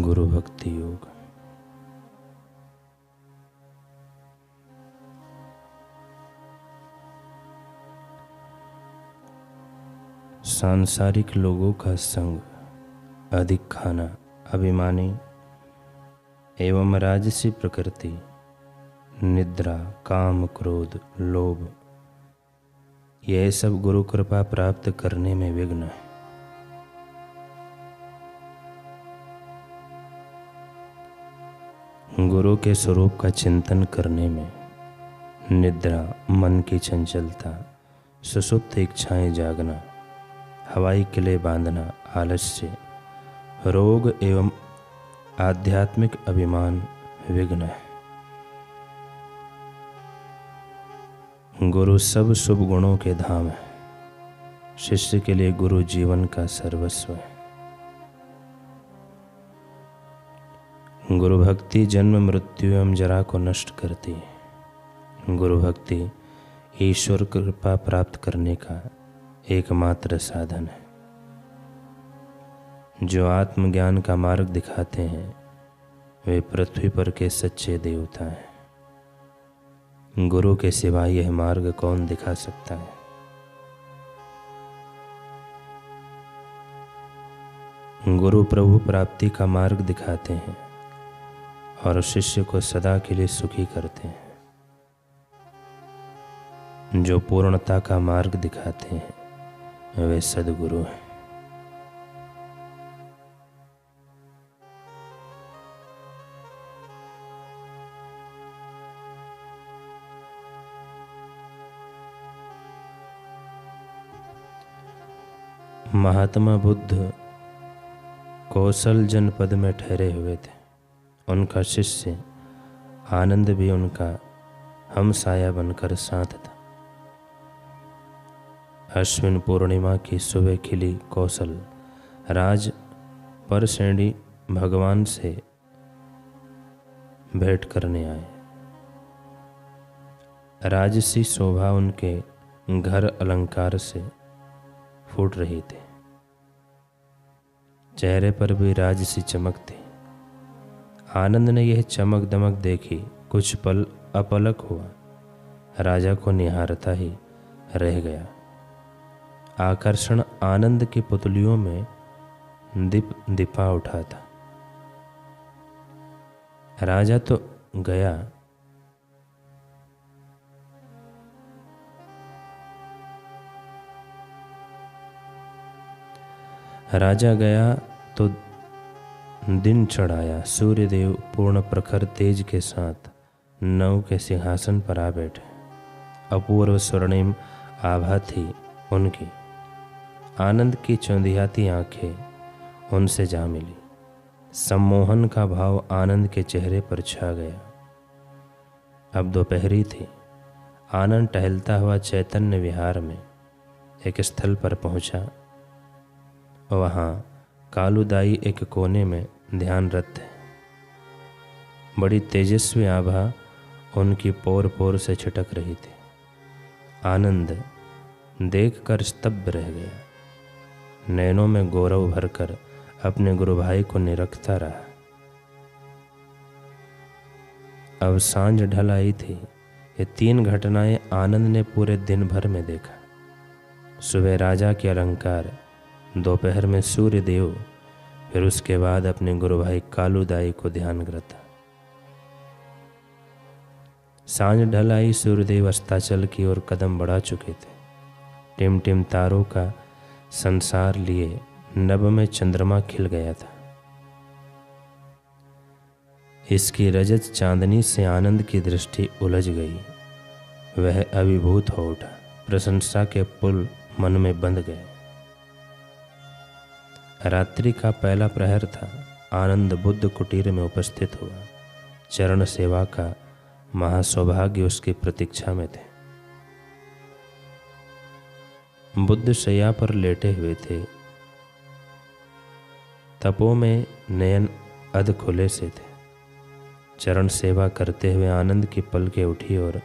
गुरु भक्ति योग। सांसारिक लोगों का संग, अधिक खाना, अभिमानी एवं राजसी प्रकृति, निद्रा, काम, क्रोध, लोभ, यह सब गुरु कृपा प्राप्त करने में विघ्न है। गुरु के स्वरूप का चिंतन करने में निद्रा, मन की चंचलता, सुसुप्त इच्छाएं जागना, हवाई किले बांधना, आलस्य, रोग एवं आध्यात्मिक अभिमान विघ्न है। गुरु सब शुभ गुणों के धाम है। शिष्य के लिए गुरु जीवन का सर्वस्व है। गुरु भक्ति जन्म मृत्यु एवं जरा को नष्ट करती है। गुरु भक्ति ईश्वर कृपा प्राप्त करने का एकमात्र साधन है। जो आत्मज्ञान का मार्ग दिखाते हैं वे पृथ्वी पर के सच्चे देवता हैं। गुरु के सिवा यह मार्ग कौन दिखा सकता है। गुरु प्रभु प्राप्ति का मार्ग दिखाते हैं और शिष्य को सदा के लिए सुखी करते हैं। जो पूर्णता का मार्ग दिखाते हैं वे सद्गुरु हैं। महात्मा बुद्ध कौशल जनपद में ठहरे हुए थे। उनका शिष्य आनंद भी उनका हमसाया बनकर साथ था। अश्विन पूर्णिमा की सुबह खिली कौशल राज परसेंडी भगवान से भेंट करने आए। राजसी शोभा उनके घर अलंकार से फूट रही थी। चेहरे पर भी राजसी चमक थी। आनंद ने यह चमक दमक देखी, कुछ पल अपलक हुआ, राजा को निहारता ही रह गया। आकर्षण आनंद की पुतलियों में दीपा उठा था। राजा तो गया, राजा गया तो दिन चढ़ाया। सूर्यदेव पूर्ण प्रखर तेज के साथ नव के सिंहासन पर आ बैठे। अपूर्व स्वर्णिम आभा थी उनकी। आनंद की चौंधियाती आंखें उनसे जा मिली। सम्मोहन का भाव आनंद के चेहरे पर छा गया। अब दोपहरी थी। आनंद टहलता हुआ चैतन्य विहार में एक स्थल पर पहुंचा। वहाँ कालूदाई एक कोने में ध्यानरत है। बड़ी तेजस्वी आभा उनकी पोर पोर से छिटक रही थी। आनंद देखकर स्तब्ध रह गया। नैनों में गौरव भरकर अपने गुरु भाई को निरखता रहा। अब सांझ ढल आई थी। ये तीन घटनाएं आनंद ने पूरे दिन भर में देखा। सुबह राजा के अलंकार, दोपहर में सूर्य देव, फिर उसके बाद अपने गुरु भाई कालूदाई को ध्यानग्रत। सांझ ढल आई। सूर्यदेव अस्ताचल की ओर कदम बढ़ा चुके थे। टिम टिम तारों का संसार लिए नभ में चंद्रमा खिल गया था। इसकी रजत चांदनी से आनंद की दृष्टि उलझ गई। वह अभिभूत हो उठा। प्रशंसा के पुल मन में बंध गए। रात्रि का पहला प्रहर था। आनंद बुद्ध कुटीर में उपस्थित हुआ। चरण सेवा का महासौभाग्य उसकी प्रतीक्षा में थे। बुद्ध शैया पर लेटे हुए थे। तपो में नयन अध खुले से थे। चरण सेवा करते हुए आनंद की पलकें उठी और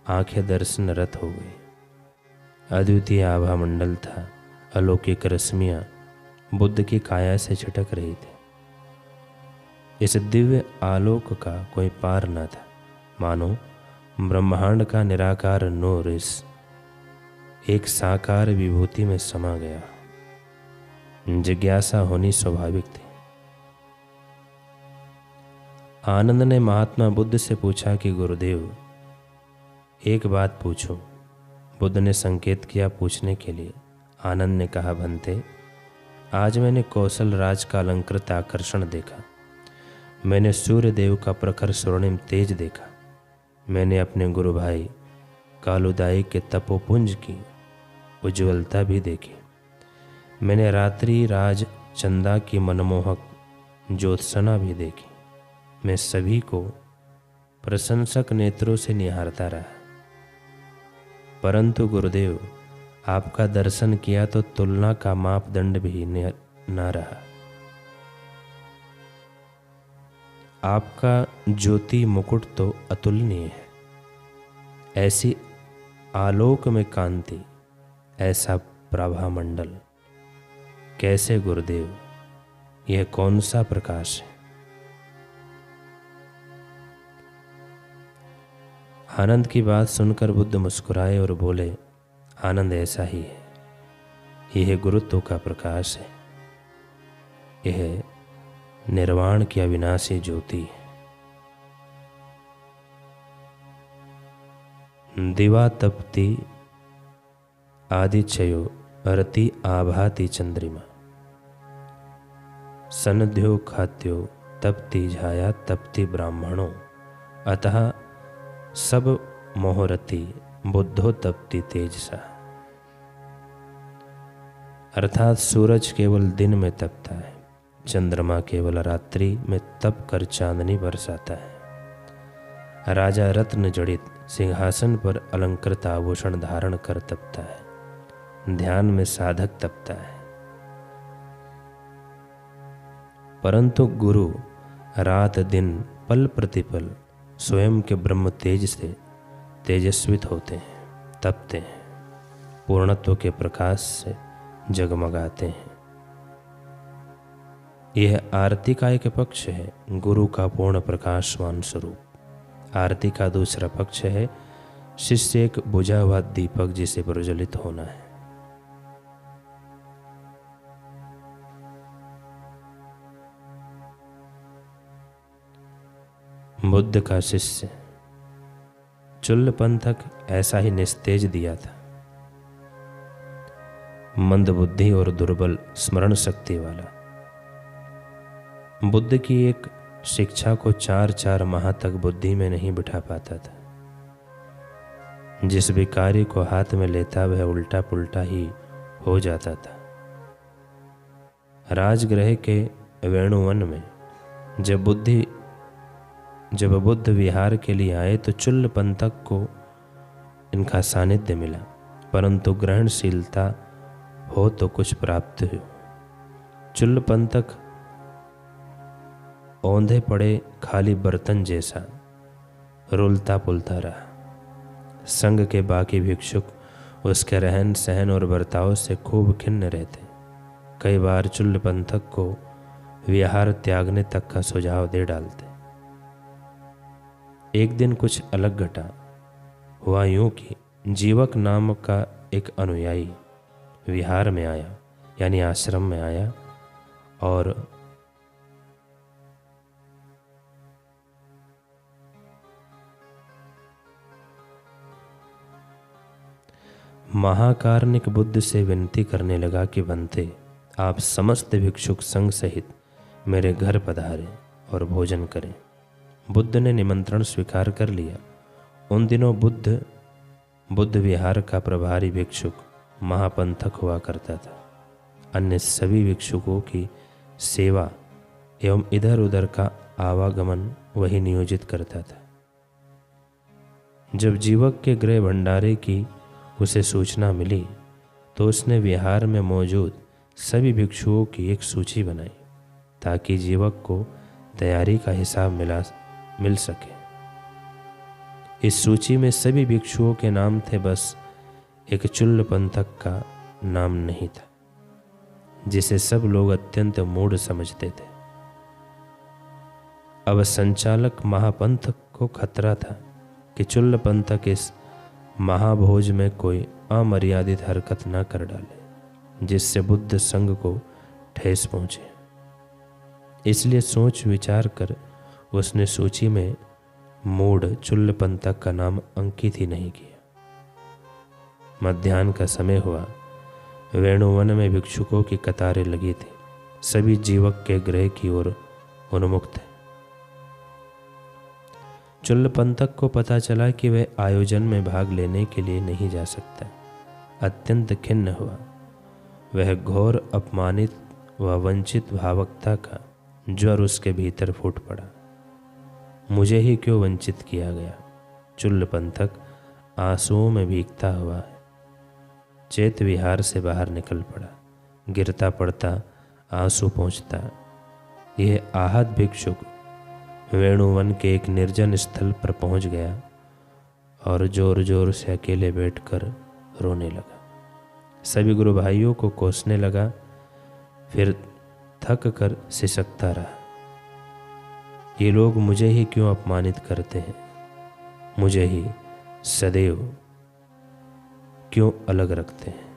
आंखें दर्शन रत हो गई। अद्वितीय आभा मंडल था। अलौकिक रश्मियां बुद्ध की काया से छिटक रही थी। इस दिव्य आलोक का कोई पार न था। मानो ब्रह्मांड का निराकार नूर इस एक साकार विभूति में समा गया। जिज्ञासा होनी स्वाभाविक थी। आनंद ने महात्मा बुद्ध से पूछा कि गुरुदेव, एक बात पूछूं। बुद्ध ने संकेत किया पूछने के लिए। आनंद ने कहा, भंते, आज मैंने कौशल राज का अलंकृत आकर्षण देखा। मैंने सूर्य देव का प्रखर स्वर्णिम तेज देखा। मैंने अपने गुरु भाई कालुदाई के तपोपुंज की उज्ज्वलता भी देखी। मैंने रात्रि राज चंदा की मनमोहक ज्योत्सना भी देखी। मैं सभी को प्रशंसक नेत्रों से निहारता रहा। परंतु गुरुदेव, आपका दर्शन किया तो तुलना का मापदंड भी न रहा। आपका ज्योति मुकुट तो अतुलनीय है। ऐसी आलोक में कांति, ऐसा प्रभा मंडल, कैसे गुरुदेव? यह कौन सा प्रकाश है? आनंद की बात सुनकर बुद्ध मुस्कुराए और बोले, आनंद ऐसा ही है। यह गुरुत्व का प्रकाश है। यह निर्वाण की अविनाशी ज्योति है। दिवा तपती आदिचयो अरति आभाति चंद्रिमा। सनध्यो खात्यो तपती झाया तपती ब्राह्मणों। अतः सब मोहरति बुद्धो तपती तेजसा। अर्थात सूरज केवल दिन में तपता है, चंद्रमा केवल रात्रि में तप कर चांदनी बरसाता है। राजा रत्न जड़ित सिंहासन पर अलंकृत आभूषण धारण कर तपता है। ध्यान में साधक तपता है। परंतु गुरु रात दिन पल प्रतिपल स्वयं के ब्रह्म तेज से तेजस्वित होते हैं, तपते हैं, पूर्णत्व के प्रकाश से जगमगाते हैं। यह आरती का एक पक्ष है, गुरु का पूर्ण प्रकाशवान स्वरूप। आरती का दूसरा पक्ष है शिष्य एक बुझा हुआ दीपक जिसे प्रज्वलित होना है। बुद्ध का शिष्य चुल्ल पंथक ऐसा ही निस्तेज दिया था। मंद बुद्धि और दुर्बल स्मरण शक्ति वाला। बुद्ध की एक शिक्षा को 4-4 माह तक बुद्धि में नहीं बिठा पाता था। जिस भी कार्य को हाथ में लेता वह उल्टा पुल्टा ही हो जाता था। राजगृह के वेणुवन में जब बुद्ध विहार के लिए आए तो चुल्ल पंथक को इनका सानिध्य मिला, परंतु ग्रहणशीलता हो तो कुछ प्राप्त हो। चुल्ल पंथक औंधे पड़े खाली बर्तन जैसा रुलता पुलता रहा। संघ के बाकी भिक्षुक उसके रहन सहन और बर्ताव से खूब खिन्न रहते। कई बार चुल्ल पंथक को विहार त्यागने तक का सुझाव दे डालते। एक दिन कुछ अलग घटा। हुआ यूं कि जीवक नाम का एक अनुयायी विहार में आया, यानी आश्रम में आया, और महाकारुणिक बुद्ध से विनती करने लगा कि बनते, आप समस्त भिक्षुक संघ सहित मेरे घर पधारें और भोजन करें। बुद्ध ने निमंत्रण स्वीकार कर लिया। उन दिनों बुद्ध विहार का प्रभारी भिक्षुक महापंथक हुआ करता था। अन्य सभी भिक्षुकों की सेवा एवं इधर उधर का आवागमन वही नियोजित करता था। जब जीवक के गृह भंडारे की उसे सूचना मिली तो उसने विहार में मौजूद सभी भिक्षुओं की एक सूची बनाई ताकि जीवक को तैयारी का हिसाब मिल सके। इस सूची में सभी भिक्षुओं के नाम थे, बस एक चुल्ल पंथक का नाम नहीं था, जिसे सब लोग अत्यंत मूढ़ समझते थे। अब संचालक महापंथ को खतरा था कि चुल्लपंथक इस महाभोज में कोई अमर्यादित हरकत न कर डाले जिससे बुद्ध संघ को ठेस पहुंचे। इसलिए सोच विचार कर उसने सूची में मूढ़ चुल्लपंथक का नाम अंकित ही नहीं किया। मध्याह्न का समय हुआ। वेणुवन में भिक्षुकों की कतारें लगी थी। सभी जीवक के गृह की ओर उन्मुख थे। चुल्लपंथक को पता चला कि वह आयोजन में भाग लेने के लिए नहीं जा सकता। अत्यंत खिन्न हुआ। वह घोर अपमानित व वंचित भावुकता का ज्वर उसके भीतर फूट पड़ा। मुझे ही क्यों वंचित किया गया? चुल्लपंथक आंसुओं में भीगता हुआ है। चेत विहार से बाहर निकल पड़ा। गिरता पड़ता आंसू पहुँचता यह आहत भिक्षुक वेणुवन के एक निर्जन स्थल पर पहुंच गया और जोर जोर से अकेले बैठकर रोने लगा। सभी गुरु भाइयों को कोसने लगा, फिर थक कर सिसकता रहा। ये लोग मुझे ही क्यों अपमानित करते हैं? मुझे ही सदैव क्यों अलग रखते हैं?